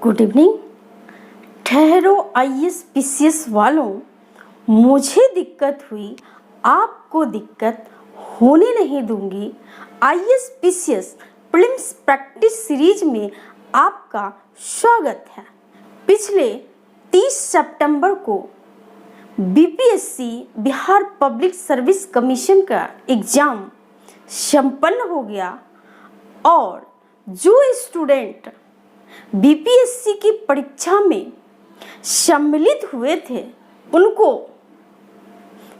Good evening. ठहरो IAS PCS वालों, मुझे दिक्कत हुई, आपको दिक्कत होने नहीं दूंगी। IAS PCS prelims practice series में आपका स्वागत है। पिछले 30 सितंबर को BPSC Bihar public service commission का एग्जाम संपन्न हो गया और जो स्टूडेंट बीपीएससी की परीक्षा में सम्मिलित हुए थे उनको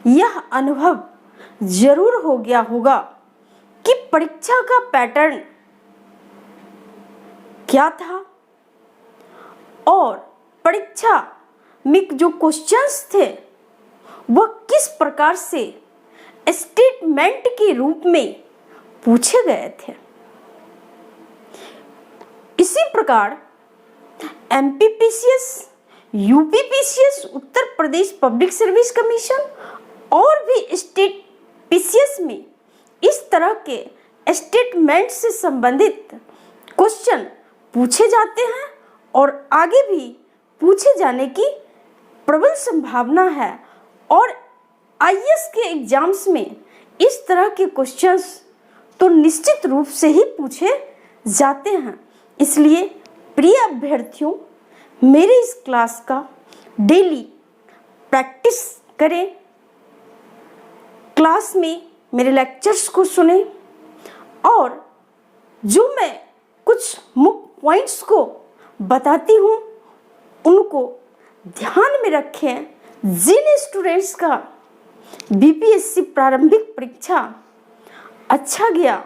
यह अनुभव जरूर हो गया होगा कि परीक्षा का पैटर्न क्या था और परीक्षा में जो क्वेश्चंस थे वह किस प्रकार से स्टेटमेंट के रूप में पूछे गए थे। इसी प्रकार MPPCS, UPPCS, Uttar Pradesh public service commission और भी स्टेट पीसीएस में इस तरह के स्टेटमेंट से संबंधित क्वेश्चन पूछे जाते हैं और आगे भी पूछे जाने की प्रबल संभावना है। और आईएएस के एग्जाम्स में इस तरह के क्वेश्चंस तो निश्चित रूप से ही पूछे जाते हैं। इसलिए प्रिय अभ्यर्थियों, मेरे इस क्लास का डेली प्रैक्टिस करें, क्लास में मेरे लेक्चर्स को सुनें और जो मैं कुछ मुख्य पॉइंट्स को बताती हूँ उनको ध्यान में रखें। जिन स्टूडेंट्स का बीपीएससी प्रारंभिक परीक्षा अच्छा गया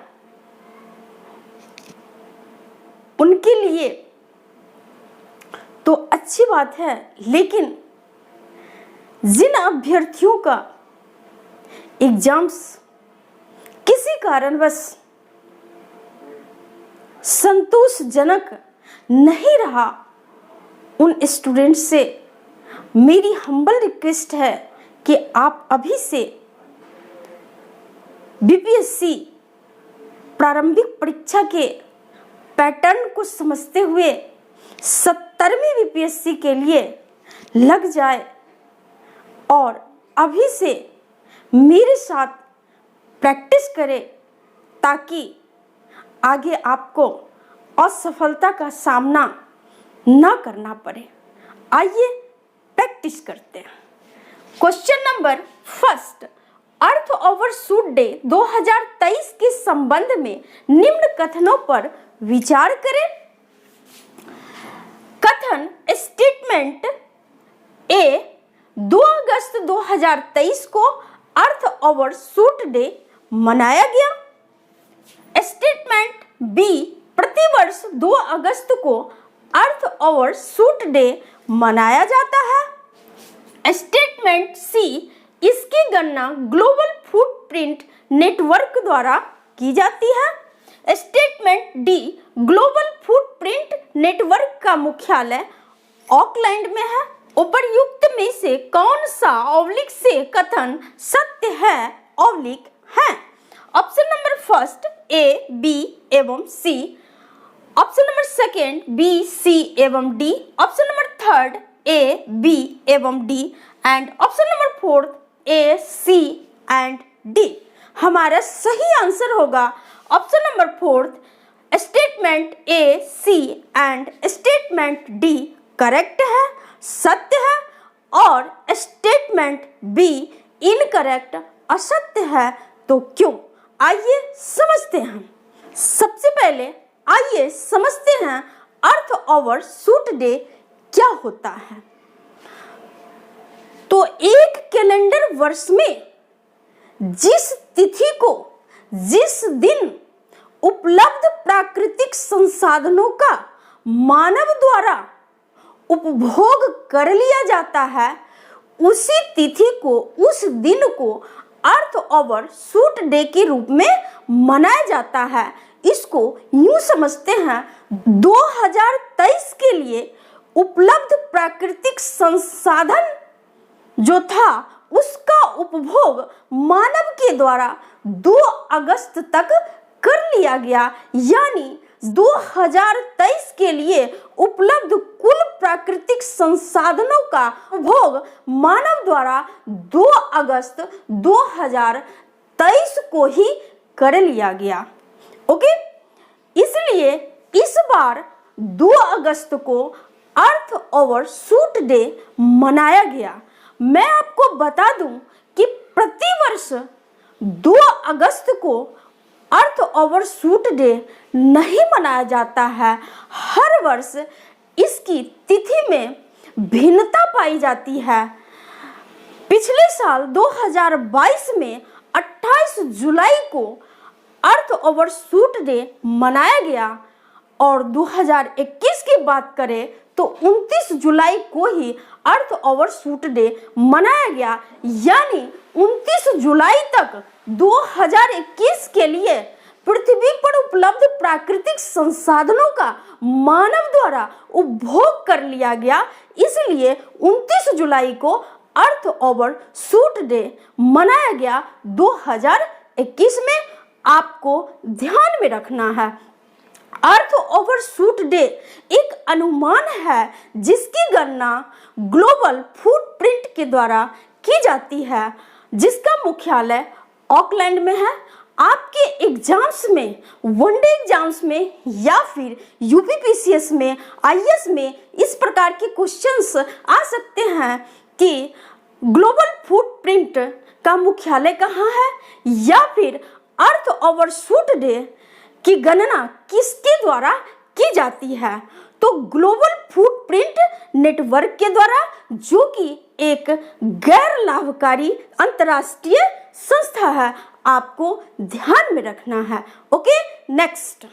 उनके लिए तो अच्छी बात है, लेकिन जिन अभ्यर्थियों का एग्जाम्स किसी कारणवश संतोषजनक नहीं रहा, उन स्टूडेंट्स से मेरी हम्बल रिक्वेस्ट है कि आप अभी से बीपीएससी प्रारंभिक परीक्षा के पैटर्न को समझते हुए 70वीं बीपीएससी के लिए लग जाए और अभी से मेरे साथ प्रैक्टिस करें ताकि आगे आपको असफलता का सामना ना करना पड़े। आइए प्रैक्टिस करते हैं। क्वेश्चन नंबर फर्स्ट, अर्थ ओवरशूट डे 2023 के संबंध में निम्न कथनों पर विचार करें। कथन स्टेटमेंट ए 2 अगस्त 2023 को अर्थ ओवरशूट डे मनाया गया। स्टेटमेंट बी प्रतिवर्ष 2 अगस्त को अर्थ ओवरशूट डे मनाया जाता है। स्टेटमेंट सी इसकी गणना ग्लोबल फुटप्रिंट नेटवर्क द्वारा की जाती है। Statement D global footprint network का मुख्यालय ऑकलैंड में है। उपर्युक्त में से कौन सा ऑब्लिक से कथन सत्य है ऑब्लिक है? Option number first A, B एवं C, option number second B, C एवं D, option number third A, B एवं D and option number fourth A, C and D. हमारा सही आंसर होगा option number fourth, statement A, C and statement D correct है, सत्य है, और statement be incorrect असत्य है। तो क्यों? आइए समझते हैं। सबसे पहले आइए समझते हैं अर्थ ओवरशूट डे क्या होता है। तो एक कैलेंडर वर्ष में जिस तिथि को, जिस दिन उपलब्ध प्राकृतिक संसाधनों का मानव द्वारा उपभोग कर लिया जाता है, उसी तिथि को, उस दिन को अर्थ ओवरशूट डे के रूप में मनाया जाता है। इसको यूं समझते हैं 2023 के लिए उपलब्ध प्राकृतिक संसाधन जो था उसका उपभोग मानव के द्वारा 2 अगस्त तक कर लिया गया, यानी 2023 के लिए उपलब्ध कुल प्राकृतिक संसाधनों का उपभोग मानव द्वारा 2 अगस्त 2023 को ही कर लिया गया। ओके, इसलिए इस बार 2 अगस्त को अर्थ ओवरशूट डे मनाया गया। मैं आपको बता दूं कि प्रतिवर्ष 2 अगस्त को अर्थ ओवरशूट डे नहीं मनाया जाता है। हर वर्ष इसकी तिथि में भिन्नता पाई जाती है। पिछले साल 2022 में 28 जुलाई को अर्थ ओवरशूट डे मनाया गया और 2021 की बात करें तो 29 जुलाई को ही अर्थ ओवरशूट डे मनाया गया। यानी 29 जुलाई तक 2021 के लिए पृथ्वी पर उपलब्ध प्राकृतिक संसाधनों का मानव द्वारा उपभोग कर लिया गया। इसलिए 29 जुलाई को अर्थ ओवरशूट डे मनाया गया 2021 में। आपको ध्यान में रखना है, अर्थ ओवरशूट डे एक अनुमान है जिसकी गणना ग्लोबल फुटप्रिंट के द्वारा की जाती है, जिसका मुख्यालय ऑकलैंड में है। आपके एग्जाम्स में, वनडे एग्जाम्स में या फिर यूपीपीसीएस में, आईएएस में इस प्रकार के क्वेश्चंस आ सकते हैं कि ग्लोबल फुटप्रिंट का मुख्यालय कहाँ है या फिर अर्थ ओवरशूट डे की गणना किसके द्वारा की जाती है। तो ग्लोबल फुटप्रिंट नेटवर्क के द्वारा, जो कि एक गैर लाभकारी अंतरराष्ट्रीय संस्था है, आपको ध्यान में रखना है। ओके, नेक्स्ट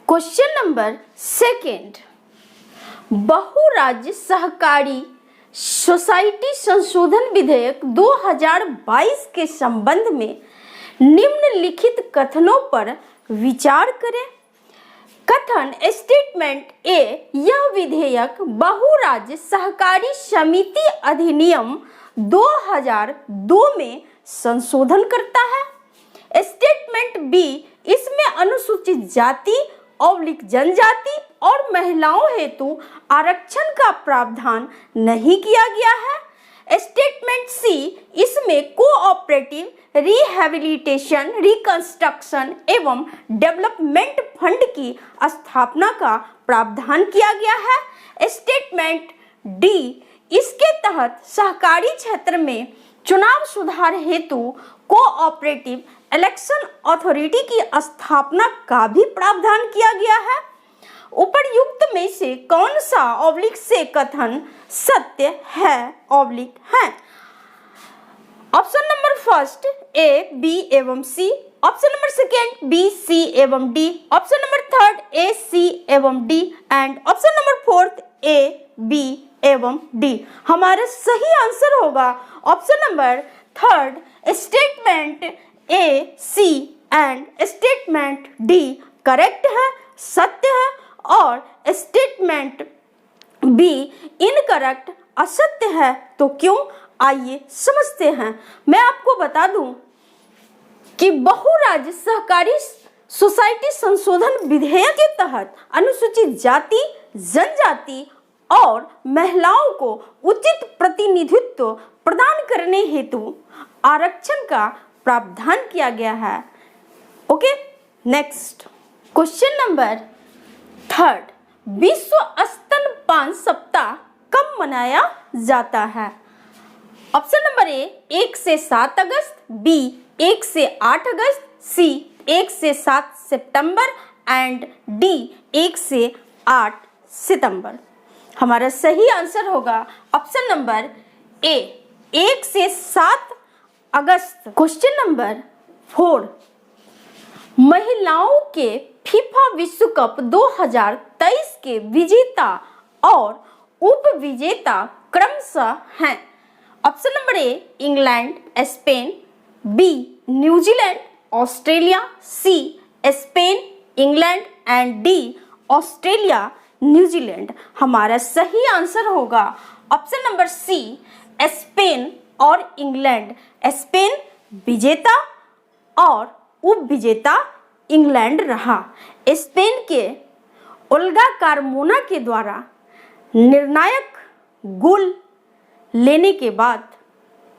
क्वेश्चन नंबर 2, बहुराज्य सहकारी सोसाइटी संशोधन विधेयक 2022 के संबंध में निम्नलिखित कथनों पर विचार करें। कथन स्टेटमेंट ए, यह विधेयक बहुराज्य सहकारी समिति अधिनियम 2002 में संशोधन करता है। स्टेटमेंट बी, इसमें अनुसूचित जाति जनजाति और महिलाओं हेतु आरक्षण का प्रावधान नहीं किया गया है। स्टेटमेंट सी, इसमें कोऑपरेटिव रिहैबिलिटेशन, रिकंस्ट्रक्शन एवं डेवलपमेंट फंड की स्थापना का प्रावधान किया गया है। स्टेटमेंट डी, इसके तहत सहकारी क्षेत्र में चुनाव सुधार हेतु कोऑपरेटिव इलेक्शन अथॉरिटी की स्थापना का भी प्रावधान किया गया है। उपर्युक्त में से कौन सा से कथन सत्य है है? Option number first A, B एवं C, option number second B, C एवं D, option number third A, C एवं D and option number fourth A, B एवं डी। हमारा सही आंसर होगा option number third, statement A, C and statement D correct है, सत्य है, और स्टेटमेंट बी इनकरेक्ट, असत्य है। तो क्यों, आइए समझते हैं। मैं आपको बता दूं कि बहुराज्य सहकारी सोसाइटी संशोधन विधेयक के तहत अनुसूचित जाति, जनजाति और महिलाओं को उचित प्रतिनिधित्व प्रदान करने हेतु आरक्षण का प्रावधान किया गया है। ओके, नेक्स्ट क्वेश्चन नंबर 3, विश्व स्तनपान सप्ताह कब मनाया जाता है? ऑप्शन नंबर ए, 1 से 7 अगस्त, बी 1 से 8 अगस्त, सी 1 से 7 सितंबर एंड डी 1 से 8 सितंबर। हमारा सही आंसर होगा ऑप्शन नंबर ए, 1 से 7 अगस्त। क्वेश्चन नंबर 4, महिलाओं के फीफा विश्व कप 2023 के विजेता और उप विजेता क्रमशः हैं। Option number A, England, Spain, B New Zealand, Australia, C Spain, England and D Australia, New Zealand. हमारा सही आंसर होगा ऑप्शन नंबर सी, स्पेन और इंग्लैंड। स्पेन विजेता और उप विजेता इंग्लैंड रहा। स्पेन के ओल्गा कार्मोना के द्वारा निर्णायक गोल लेने के बाद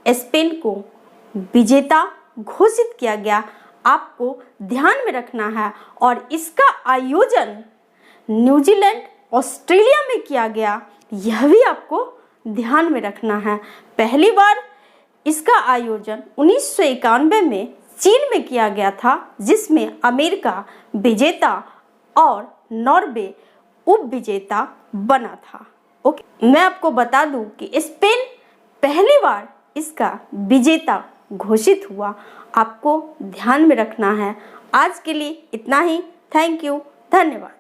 स्पेन को विजेता घोषित किया गया। आपको ध्यान में रखना है। और इसका आयोजन न्यूजीलैंड ऑस्ट्रेलिया में किया गया, यह भी आपको ध्यान में रखना है। पहली बार इसका आयोजन 1991 में चीन में किया गया था, जिसमें अमेरिका विजेता और नॉर्वे उप विजेता बना था। ओके, मैं आपको बता दूं कि स्पेन पहली बार इसका विजेता घोषित हुआ। आपको ध्यान में रखना है। आज के लिए इतना ही। थैंक यू, धन्यवाद।